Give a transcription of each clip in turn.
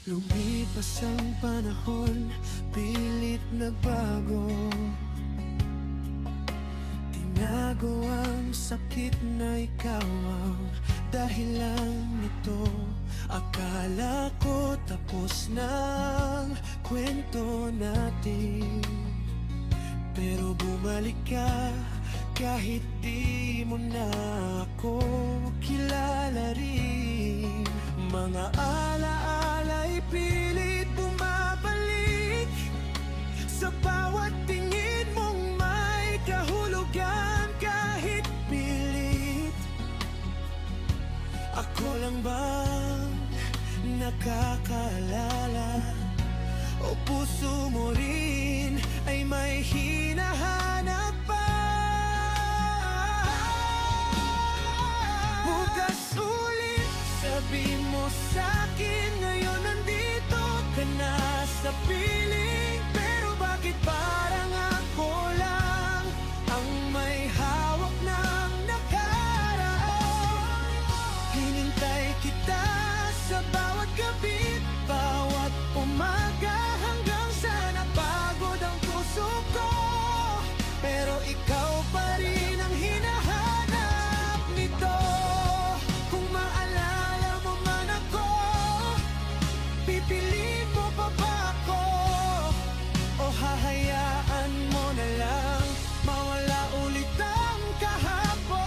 Lumipas ang panahon, pilit nagbago. Tinago ang sakit na ikaw ang dahilan nito. Akala ko tapos na ang kwento natin, pero bumalik ka kahit di mo na ako kilala rin. Mga alaala'y pilit bumabalik, sa bawat tingin mong may kahulugan kahit pilit. Ako lang bang nakakaalala, o puso mo rin ay may hinahanap pa? Bukas ulit, sabi mo sa'kin, ngayon nandito ka na sa piling. Pero bakit parang ako lang ang may hawak ng nakaraan? Hinintay kita sa bawat gabi, bawat umaga, hanggang sa napagod ang puso ko. Pero ikaw pa rin ang hinahanap nito. Kung maalala mo man ako, pipiliin mo pa ba ako? O hahayaan mo na lang mawala ulit ang kahapon?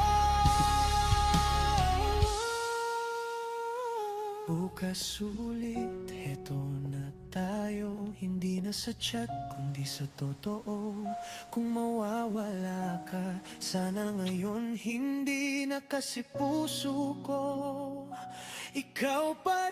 Bukas ulit, heto na tayo. Hindi na sa chat, kundi sa totoo. Kung mawawala ka, sana ngayon hindi na, kasi puso ko ikaw pa